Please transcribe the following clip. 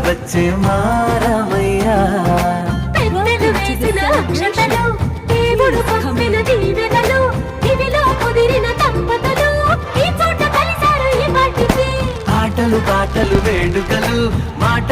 వచ్చే మారమయ్యా పెద్దలు వేసిన అక్షతలు దేవుడు పంపిన దీవెనలు ఇవిలో కుదిరిన దంపతులు ఈ చోట కలిశారు ఈ పాటికి ఆటలు పాటలు వేడుకలు మాట